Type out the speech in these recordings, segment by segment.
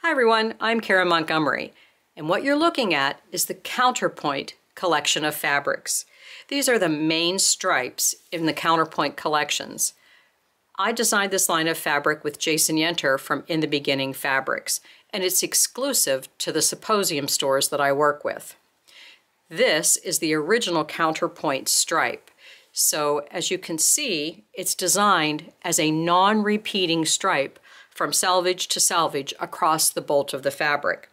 Hi everyone, I'm Karen Montgomery, and what you're looking at is the Counterpoint collection of fabrics. These are the main stripes in the Counterpoint collections. I designed this line of fabric with Jason Yenter from In the Beginning Fabrics, and it's exclusive to the Symposium stores that I work with. This is the original Counterpoint stripe. So as you can see, it's designed as a non-repeating stripe from selvage to selvage across the bolt of the fabric.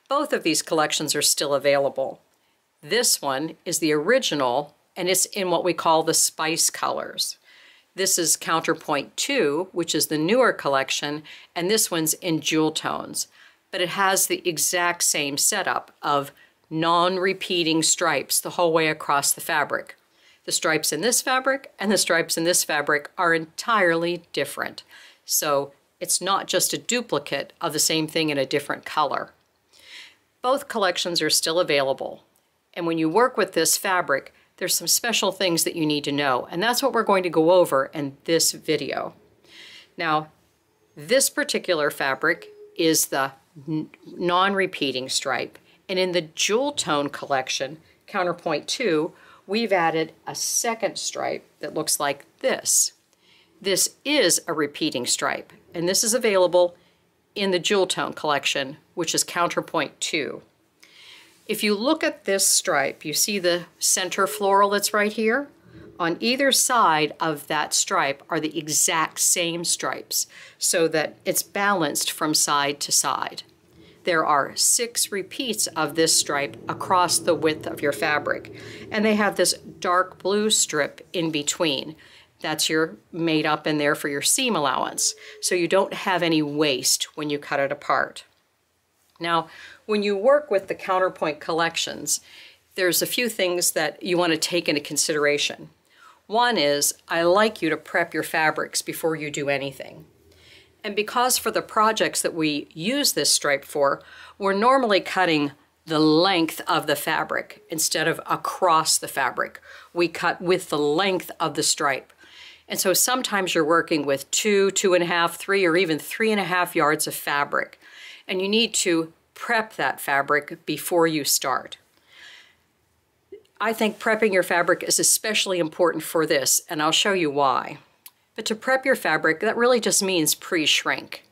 Both of these collections are still available. This one is the original, and it's in what we call the spice colors. This is Counterpoint 2, which is the newer collection, and this one's in jewel tones. But it has the exact same setup of non-repeating stripes the whole way across the fabric. The stripes in this fabric and the stripes in this fabric are entirely different. So it's not just a duplicate of the same thing in a different color. Both collections are still available. And when you work with this fabric, there's some special things that you need to know. And that's what we're going to go over in this video. Now, this particular fabric is the non-repeating stripe. And in the jewel tone collection, Counterpoint 2, we've added a second stripe that looks like this. This is a repeating stripe, and this is available in the jewel tone collection, which is Counterpoint 2. If you look at this stripe, you see the center floral that's right here? On either side of that stripe are the exact same stripes, so that it's balanced from side to side. There are 6 repeats of this stripe across the width of your fabric, and they have this dark blue strip in between. That's your made up in there for your seam allowance, so you don't have any waste when you cut it apart. Now, when you work with the Counterpoint collections, there's a few things that you want to take into consideration. One is, I like you to prep your fabrics before you do anything. And because for the projects that we use this stripe for, we're normally cutting the length of the fabric instead of across the fabric. We cut with the length of the stripe. And so sometimes you're working with 2, 2.5, 3, or even 3.5 yards of fabric. And you need to prep that fabric before you start. I think prepping your fabric is especially important for this, and I'll show you why. But to prep your fabric, that really just means pre-shrink.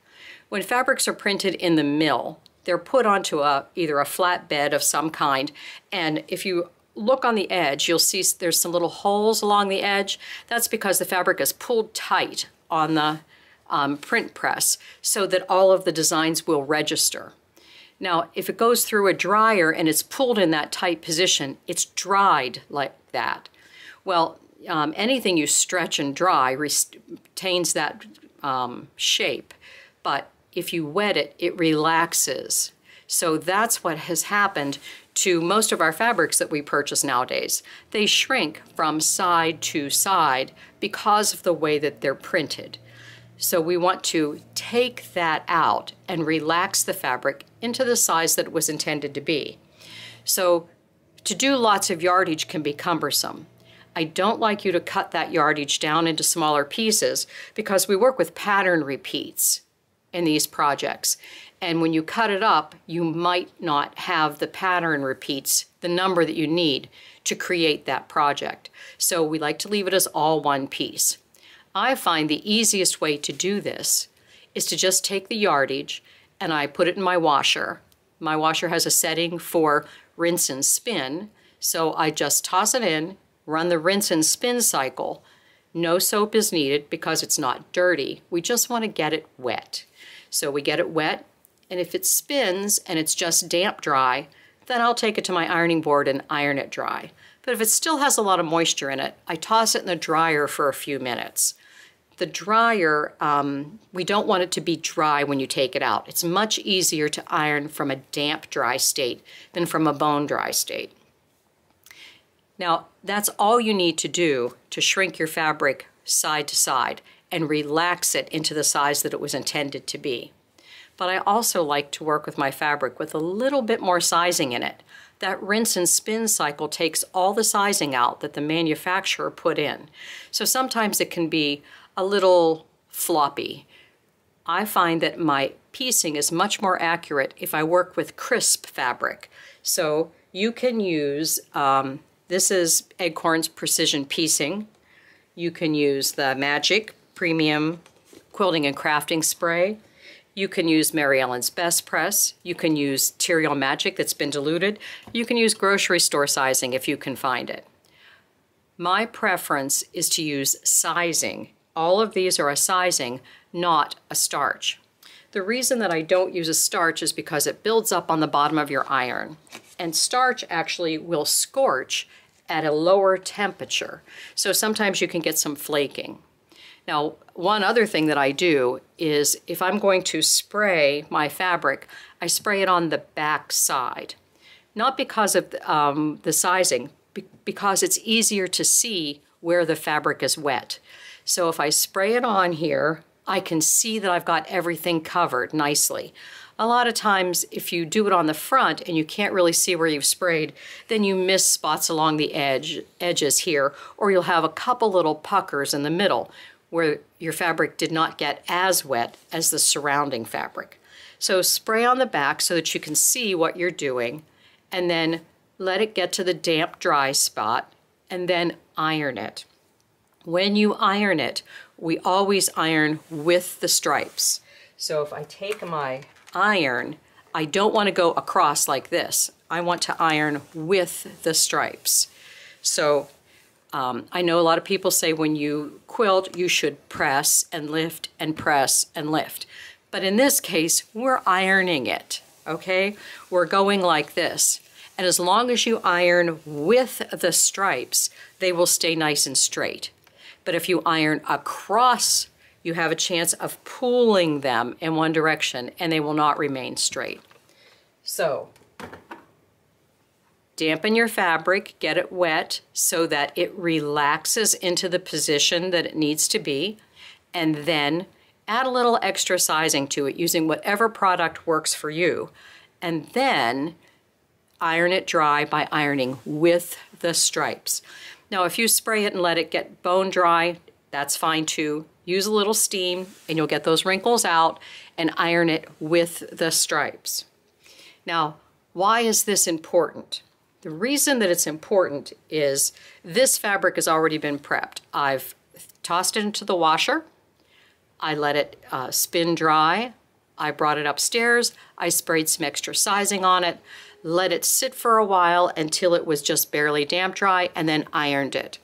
When fabrics are printed in the mill, they're put onto either a flat bed of some kind, and if you look on the edge, you'll see there's some little holes along the edge. That's because the fabric is pulled tight on the print press so that all of the designs will register. Now, if it goes through a dryer and it's pulled in that tight position, it's dried like that. Well, anything you stretch and dry retains that shape, but if you wet it, it relaxes. So that's what has happened to most of our fabrics that we purchase nowadays. They shrink from side to side because of the way that they're printed. So we want to take that out and relax the fabric into the size that it was intended to be. So to do lots of yardage can be cumbersome. I don't like you to cut that yardage down into smaller pieces because we work with pattern repeats in these projects. And when you cut it up, you might not have the pattern repeats, the number that you need to create that project. So we like to leave it as all one piece. I find the easiest way to do this is to just take the yardage and I put it in my washer. My washer has a setting for rinse and spin, so I just toss it in, run the rinse and spin cycle. No soap is needed because it's not dirty. We just want to get it wet. So we get it wet, and if it spins and it's just damp dry, then I'll take it to my ironing board and iron it dry. But if it still has a lot of moisture in it, I toss it in the dryer for a few minutes. The dryer, we don't want it to be dry when you take it out. It's much easier to iron from a damp dry state than from a bone dry state. Now, that's all you need to do to shrink your fabric side to side and relax it into the size that it was intended to be. But I also like to work with my fabric with a little bit more sizing in it. That rinse and spin cycle takes all the sizing out that the manufacturer put in. So sometimes it can be a little floppy. I find that my piecing is much more accurate if I work with crisp fabric. So you can use, this is Acorn's Precision Piecing. You can use the Magic Premium Quilting and Crafting Spray. You can use Mary Ellen's Best Press. You can use Material Magic that's been diluted. You can use grocery store sizing if you can find it. My preference is to use sizing. All of these are a sizing, not a starch. The reason that I don't use a starch is because it builds up on the bottom of your iron. And starch actually will scorch at a lower temperature. So sometimes you can get some flaking. Now, one other thing that I do is if I'm going to spray my fabric, I spray it on the back side. Not because of the sizing, because it's easier to see where the fabric is wet. So if I spray it on here, I can see that I've got everything covered nicely. A lot of times if you do it on the front and you can't really see where you've sprayed, then you miss spots along the edges here, or you'll have a couple little puckers in the middle where your fabric did not get as wet as the surrounding fabric. So spray on the back so that you can see what you're doing, and then let it get to the damp dry spot, and then iron it. When you iron it, we always iron with the stripes. So if I take my iron, I don't want to go across like this. I want to iron with the stripes. So I know a lot of people say when you quilt, you should press and lift and press and lift. But in this case, we're ironing it, okay? We're going like this. And as long as you iron with the stripes, they will stay nice and straight. But if you iron across, you have a chance of pulling them in one direction and they will not remain straight. So, dampen your fabric, get it wet so that it relaxes into the position that it needs to be, and then add a little extra sizing to it using whatever product works for you, and then iron it dry by ironing with the stripes. Now, if you spray it and let it get bone dry, that's fine too. Use a little steam and you'll get those wrinkles out, and iron it with the stripes. Now, why is this important? The reason that it's important is this fabric has already been prepped. I've tossed it into the washer. I let it spin dry. I brought it upstairs. I sprayed some extra sizing on it, let it sit for a while until it was just barely damp dry, and then ironed it.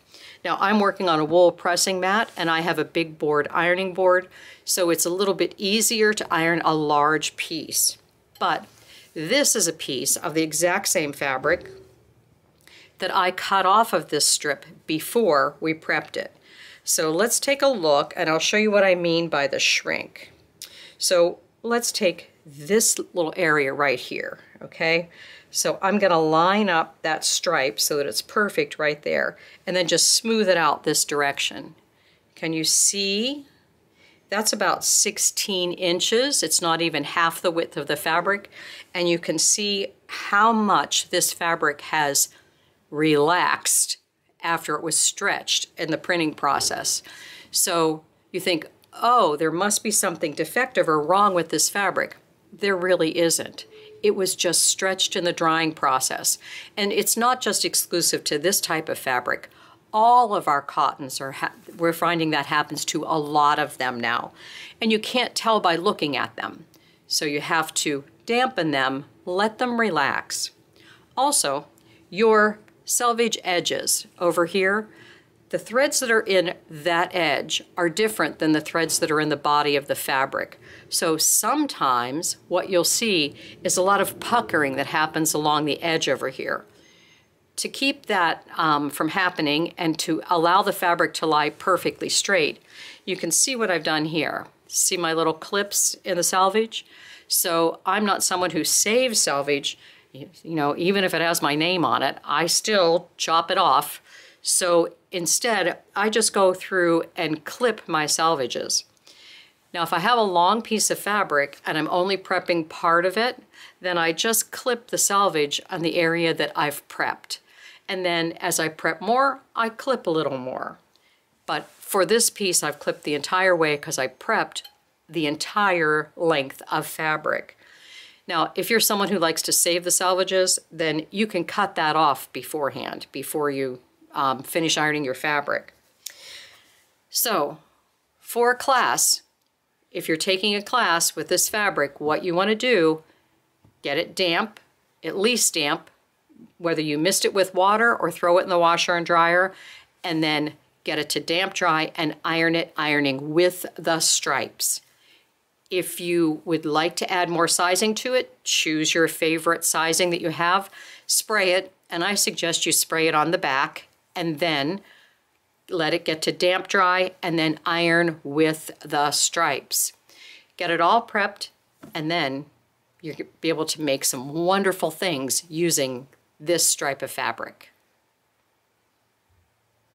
Now I'm working on a wool pressing mat, and I have a big board ironing board, so it's a little bit easier to iron a large piece. But this is a piece of the exact same fabric that I cut off of this strip before we prepped it. So let's take a look, and I'll show you what I mean by the shrink. So let's take this little area right here, okay? So I'm gonna line up that stripe so that it's perfect right there, and then just smooth it out this direction. Can you see? That's about 16 inches. It's not even half the width of the fabric, and you can see how much this fabric has relaxed after it was stretched in the printing process. So you think, oh, there must be something defective or wrong with this fabric. There really isn't. It was just stretched in the drying process. And it's not just exclusive to this type of fabric. All of our cottons we're finding that happens to a lot of them now. And you can't tell by looking at them. So you have to dampen them, let them relax. Also, your selvage edges over here, the threads that are in that edge are different than the threads that are in the body of the fabric. So sometimes what you'll see is a lot of puckering that happens along the edge over here. To keep that from happening and to allow the fabric to lie perfectly straight, you can see what I've done here. See my little clips in the selvage? So I'm not someone who saves selvage. You know, even if it has my name on it, I still chop it off. So instead, I just go through and clip my selvages. Now, if I have a long piece of fabric and I'm only prepping part of it, then I just clip the selvage on the area that I've prepped. And then as I prep more, I clip a little more. But for this piece, I've clipped the entire way because I prepped the entire length of fabric. Now, if you're someone who likes to save the selvages, then you can cut that off beforehand, before you finish ironing your fabric. So, for a class, if you're taking a class with this fabric, what you want to do, get it damp, at least damp, whether you mist it with water or throw it in the washer and dryer, and then get it to damp dry and iron it, ironing with the stripes. If you would like to add more sizing to it, choose your favorite sizing that you have, spray it, and I suggest you spray it on the back, and then let it get to damp dry, and then iron with the stripes. Get it all prepped, and then you'll be able to make some wonderful things using this stripe of fabric.